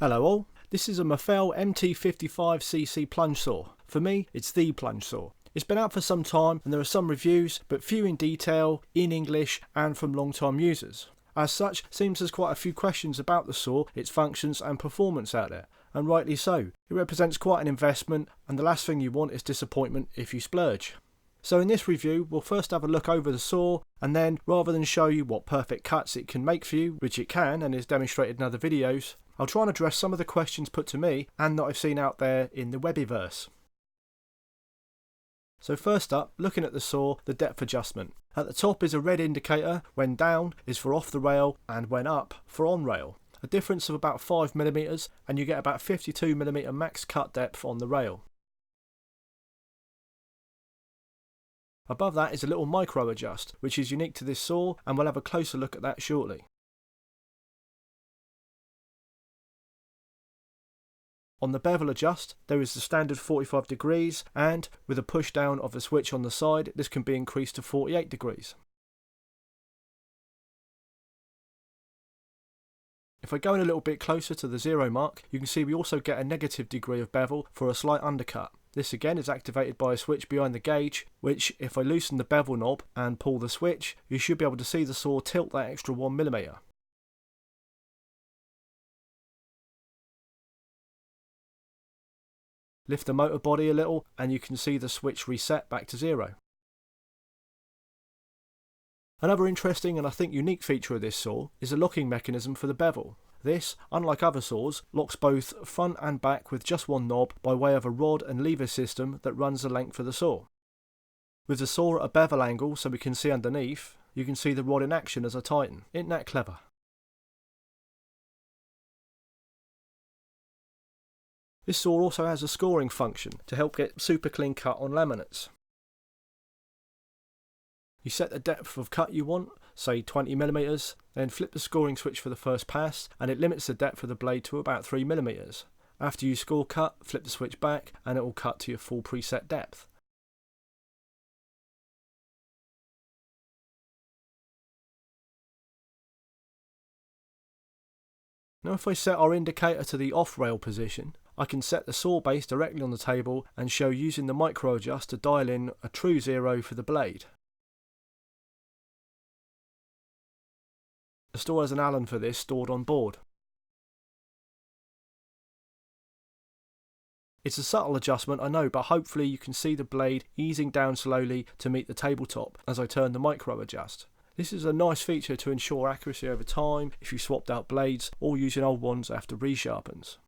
Hello all, this is a Mafell MT55CC plunge saw. For me, it's the plunge saw. It's been out for some time and there are some reviews, but few in detail, in English and from long-time users. As such, seems there's quite a few questions about the saw, its functions and performance out there, and rightly so. It represents quite an investment and the last thing you want is disappointment if you splurge. So in this review, we'll first have a look over the saw, and then rather than show you what perfect cuts it can make for you, which it can and is demonstrated in other videos, I'll try and address some of the questions put to me and that I've seen out there in the Webiverse. So first up, looking at the saw, the depth adjustment. At the top is a red indicator, when down is for off the rail and when up for on rail. A difference of about 5mm and you get about 52mm max cut depth on the rail. Above that is a little micro adjust, which is unique to this saw, and we'll have a closer look at that shortly. On the bevel adjust, there is the standard 45 degrees, and with a push down of the switch on the side, this can be increased to 48 degrees. If I go in a little bit closer to the 0 mark, you can see we also get a negative degree of bevel for a slight undercut. This again is activated by a switch behind the gauge, which if I loosen the bevel knob and pull the switch, you should be able to see the saw tilt that extra 1mm. Lift the motor body a little and you can see the switch reset back to 0. Another interesting and I think unique feature of this saw is a locking mechanism for the bevel. This, unlike other saws, locks both front and back with just one knob by way of a rod and lever system that runs the length of the saw. With the saw at a bevel angle so we can see underneath, you can see the rod in action as I tighten. Isn't that clever? This saw also has a scoring function to help get super clean cut on laminates. You set the depth of cut you want, say 20mm, then flip the scoring switch for the first pass and it limits the depth of the blade to about 3mm. After you score cut, flip the switch back and it will cut to your full preset depth. Now if I set our indicator to the off rail position, I can set the saw base directly on the table and show using the micro adjust to dial in a true 0 for the blade. The saw has an Allen for this stored on board. It's a subtle adjustment I know, but hopefully you can see the blade easing down slowly to meet the tabletop as I turn the micro adjust. This is a nice feature to ensure accuracy over time if you swapped out blades or using old ones after resharpens.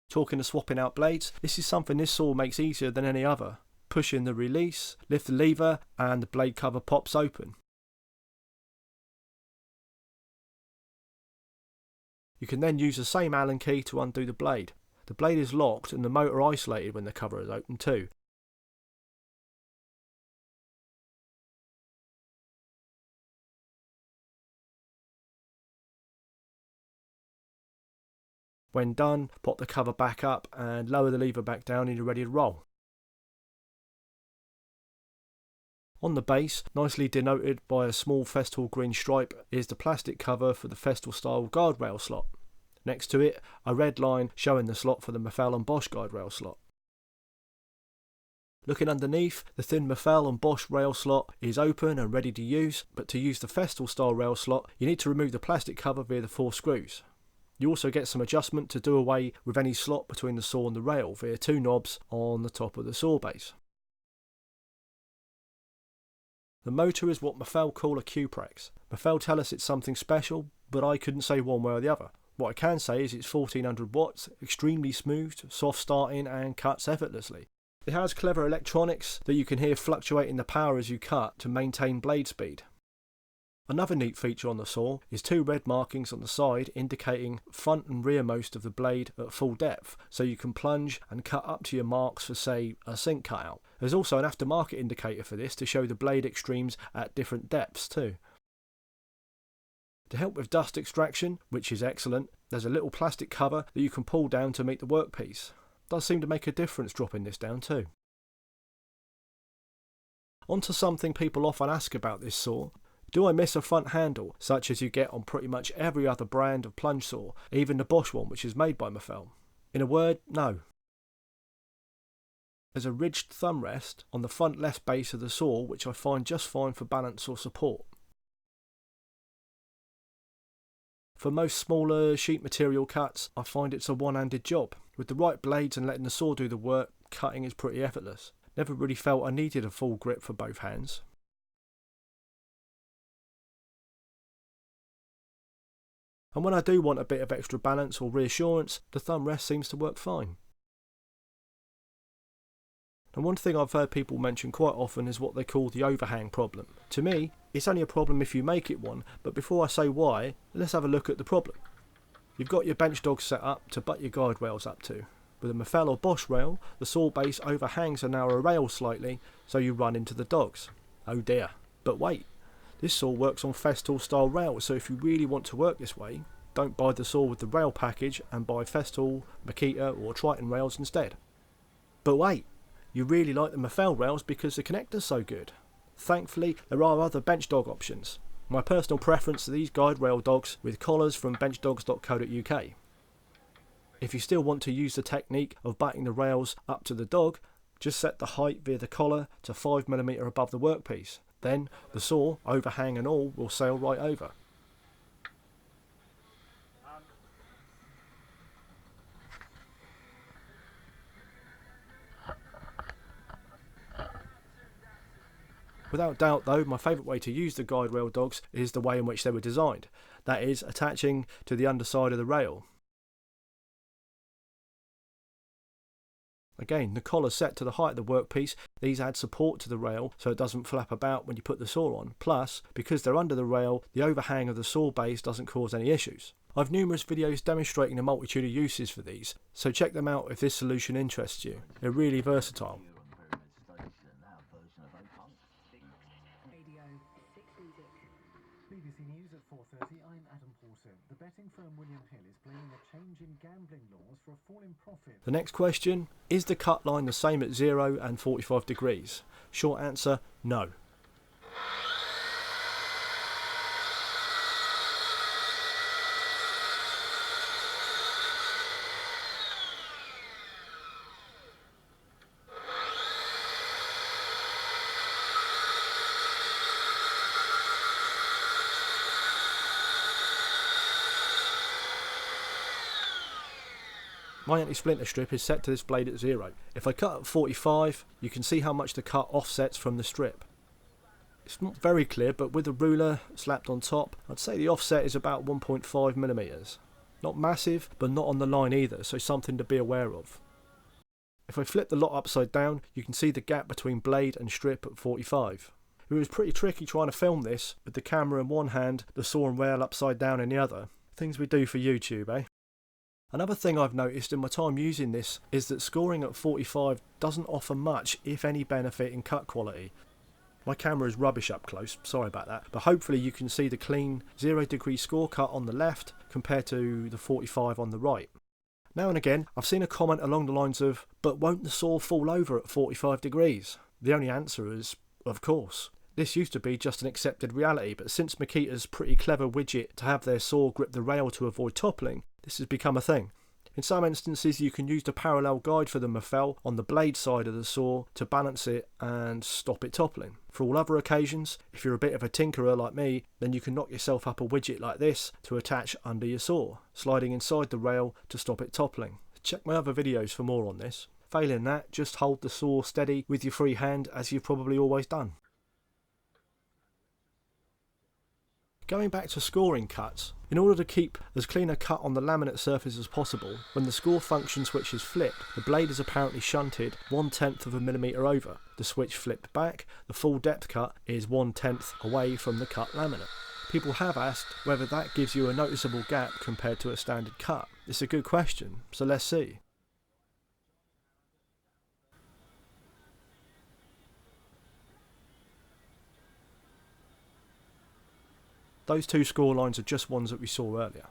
Talking of swapping out blades, this is something this saw makes easier than any other. Push in the release, lift the lever and the blade cover pops open. You can then use the same Allen key to undo the blade. The blade is locked and the motor isolated when the cover is open too. When done, pop the cover back up and lower the lever back down and you're ready to roll. On the base, nicely denoted by a small Festool green stripe, is the plastic cover for the Festool style guardrail slot. Next to it, a red line showing the slot for the Mafell and Bosch guardrail slot. Looking underneath, the thin Mafell and Bosch rail slot is open and ready to use, but to use the Festool style rail slot, you need to remove the plastic cover via the 4 screws. You also get some adjustment to do away with any slot between the saw and the rail via 2 knobs on the top of the saw base. The motor is what Mafell call a Q-Prex. Mafell tell us it's something special, but I couldn't say one way or the other. What I can say is it's 1400 watts, extremely smooth, soft starting and cuts effortlessly. It has clever electronics that you can hear fluctuating the power as you cut to maintain blade speed. Another neat feature on the saw is 2 red markings on the side indicating front and rearmost of the blade at full depth, so you can plunge and cut up to your marks for say a sink cutout. There's also an aftermarket indicator for this to show the blade extremes at different depths too. To help with dust extraction, which is excellent, there's a little plastic cover that you can pull down to meet the workpiece. Does seem to make a difference dropping this down too. On to something people often ask about this saw. Do I miss a front handle, such as you get on pretty much every other brand of plunge saw, even the Bosch one which is made by Mafell? In a word, no. There's a ridged thumb rest on the front left base of the saw which I find just fine for balance or support. For most smaller sheet material cuts, I find it's a one-handed job. With the right blades and letting the saw do the work, cutting is pretty effortless. Never really felt I needed a full grip for both hands. And when I do want a bit of extra balance or reassurance, the thumb rest seems to work fine. And one thing I've heard people mention quite often is what they call the overhang problem. To me, it's only a problem if you make it one, but before I say why, let's have a look at the problem. You've got your bench dogs set up to butt your guide rails up to. With a Mafell or Bosch rail, the saw base overhangs a narrow rail slightly, so you run into the dogs. Oh dear. But wait, this saw works on Festool style rails, so if you really want to work this way, don't buy the saw with the rail package and buy Festool, Makita or Triton rails instead. But wait, you really like the Mafell rails because the connector's so good. Thankfully, there are other bench dog options. My personal preference are these guide rail dogs with collars from benchdogs.co.uk. If you still want to use the technique of butting the rails up to the dog, just set the height via the collar to 5mm above the workpiece. Then the saw, overhang and all, will sail right over. Without doubt though, my favourite way to use the guide rail dogs is the way in which they were designed. That is, attaching to the underside of the rail. Again, the collar's set to the height of the workpiece. These add support to the rail so it doesn't flap about when you put the saw on. Plus, because they're under the rail, the overhang of the saw base doesn't cause any issues. I've numerous videos demonstrating a multitude of uses for these, so check them out if this solution interests you. They're really versatile. BBC News at 4:30. I'm Adam Porter. The betting firm William Hill is blaming a change in gambling laws for a fall in profit. The next question, is the cut line the same at 0 and 45 degrees? Short answer, no. My anti-splinter strip is set to this blade at 0. If I cut at 45, you can see how much the cut offsets from the strip. It's not very clear, but with a ruler slapped on top, I'd say the offset is about 1.5mm. Not massive, but not on the line either, so something to be aware of. If I flip the lot upside down, you can see the gap between blade and strip at 45. It was pretty tricky trying to film this, with the camera in one hand, the saw and rail upside down in the other. Things we do for YouTube, eh? Another thing I've noticed in my time using this is that scoring at 45 doesn't offer much, if any, benefit in cut quality. My camera is rubbish up close, sorry about that, but hopefully you can see the clean 0 degree score cut on the left compared to the 45 on the right. Now and again, I've seen a comment along the lines of, but won't the saw fall over at 45 degrees? The only answer is, of course. This used to be just an accepted reality, but since Makita's pretty clever widget to have their saw grip the rail to avoid toppling, this has become a thing. In some instances you can use the parallel guide for the Mafell on the blade side of the saw to balance it and stop it toppling. For all other occasions, if you're a bit of a tinkerer like me, then you can knock yourself up a widget like this to attach under your saw, sliding inside the rail to stop it toppling. Check my other videos for more on this. Failing that, just hold the saw steady with your free hand as you've probably always done. Going back to scoring cuts, in order to keep as clean a cut on the laminate surface as possible, when the score function switch is flipped, the blade is apparently shunted 1/10 of a millimetre over. The switch flipped back, the full depth cut is 1/10 away from the cut laminate. People have asked whether that gives you a noticeable gap compared to a standard cut. It's a good question, so let's see. Those two score lines are just ones that we saw earlier.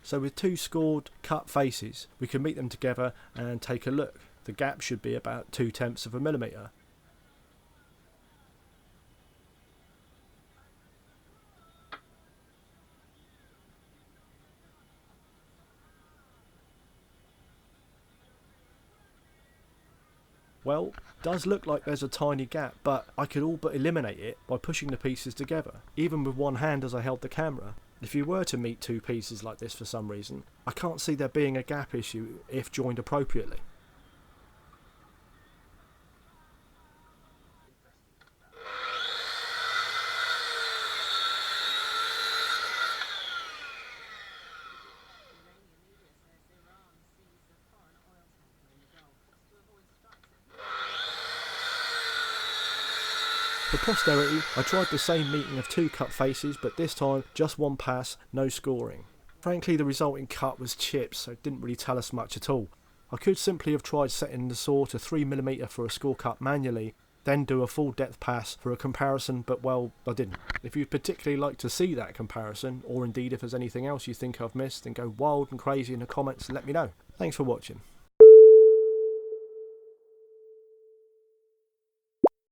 So with two scored cut faces, we can meet them together and take a look. The gap should be about 0.2 of a millimetre. Well, does look like there's a tiny gap, but I could all but eliminate it by pushing the pieces together, even with one hand as I held the camera. If you were to meet two pieces like this for some reason, I can't see there being a gap issue if joined appropriately. For posterity, I tried the same meeting of two cut faces, but this time just one pass, no scoring. Frankly, the resulting cut was chips, so it didn't really tell us much at all. I could simply have tried setting the saw to 3mm for a score cut manually, then do a full depth pass for a comparison, but well, I didn't. If you'd particularly like to see that comparison, or indeed if there's anything else you think I've missed, then go wild and crazy in the comments and let me know. Thanks for watching.